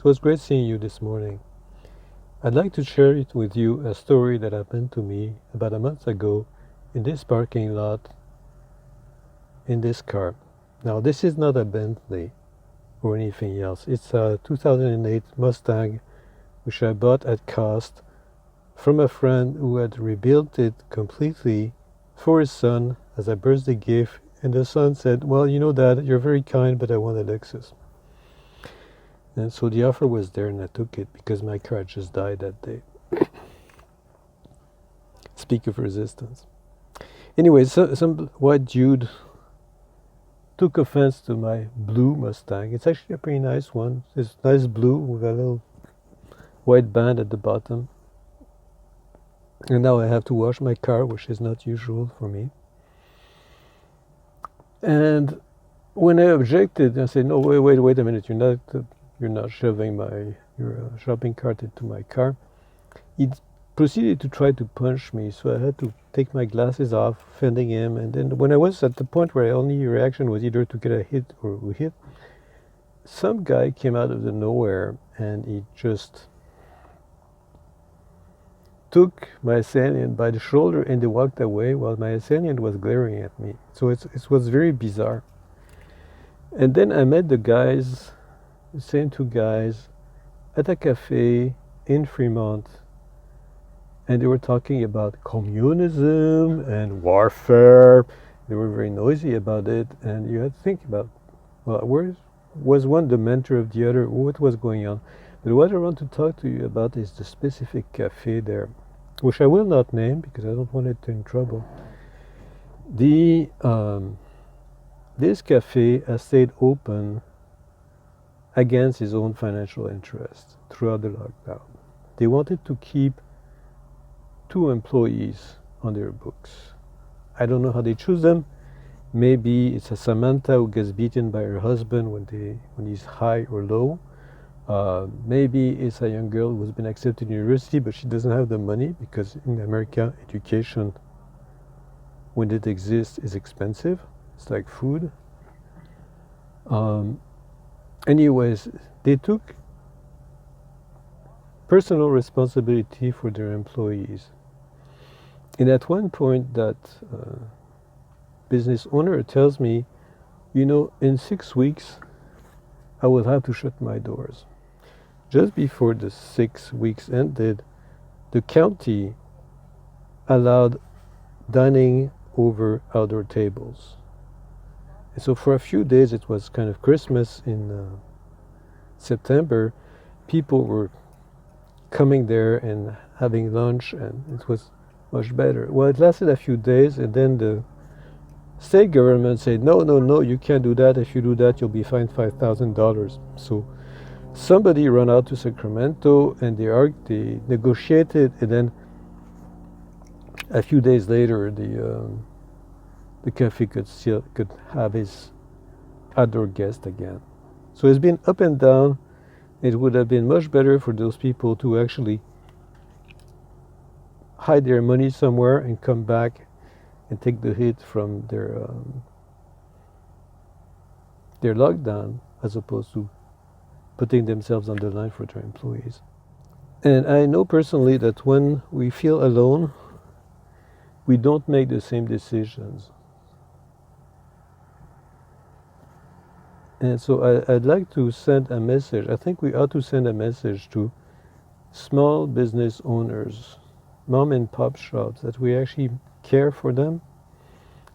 So it's great seeing you this morning. I'd like to share it with you a story that happened to me about a month ago in this parking lot in this car. Now, this is not a Bentley or anything else. It's a 2008 Mustang, which I bought at cost from a friend who had rebuilt it completely for his son as a birthday gift. And the son said, "Well, you know, Dad, you're very kind, but I want a Lexus." And so the offer was there, and I took it because my car just died that day. Speak of resistance. Anyway, so some white dude took offense to my blue Mustang. It's actually a pretty nice one. It's nice blue with a little white band at the bottom. And now I have to wash my car, which is not usual for me. And when I objected, I said, "No, wait a minute! You're not shoving your shopping cart into my car." He proceeded to try to punch me, so I had to take my glasses off, fending him. And then when I was at the point where only reaction was either to get a hit or a hit, some guy came out of the nowhere and he just took my assailant by the shoulder and they walked away while my assailant was glaring at me. So it was very bizarre. And then I met the same two guys, at a cafe in Fremont, and they were talking about communism and warfare. They were very noisy about it, and you had to think about, well, where was one the mentor of the other? What was going on? But what I want to talk to you about is the specific cafe there, which I will not name because I don't want it to in trouble. This cafe has stayed open against his own financial interests throughout the lockdown. They wanted to keep 2 employees on their books. I don't know how they choose them. Maybe it's a Samantha who gets beaten by her husband when he's high or low. Maybe it's a young girl who's been accepted to university, but she doesn't have the money because in America, education, when it exists, is expensive. It's like food. Anyways, they took personal responsibility for their employees. And at one point, that business owner tells me, in 6 weeks, I will have to shut my doors. Just before the 6 weeks ended, the county allowed dining over outdoor tables. And so for a few days, it was kind of Christmas in September. People were coming there and having lunch, and it was much better. Well, it lasted a few days, and then the state government said, no, you can't do that. If you do that, you'll be fined $5,000. So somebody ran out to Sacramento, and they negotiated, and then a few days later, the cafe could have his outdoor guest again. So it's been up and down. It would have been much better for those people to actually hide their money somewhere and come back and take the hit from their lockdown, as opposed to putting themselves on the line for their employees. And I know personally that when we feel alone, we don't make the same decisions. And so I'd like to send a message. I think we ought to send a message to small business owners, mom and pop shops, that we actually care for them.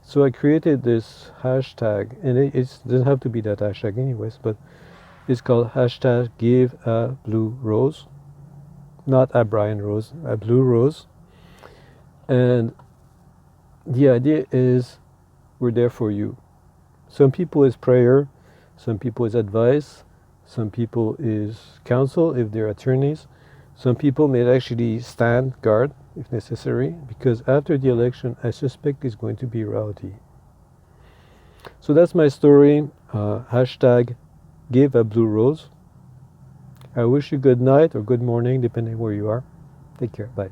So I created this hashtag, and it doesn't have to be that hashtag anyways, but it's called hashtag Give a Blue Rose. Not a Brian Rose, a blue rose. And the idea is we're there for you. Some people is prayer, some people is advice, some people is counsel if they're attorneys. Some people may actually stand guard if necessary, because after the election, I suspect it's going to be rowdy. So that's my story. Hashtag Give a Blue Rose. I wish you good night or good morning, depending where you are. Take care. Bye.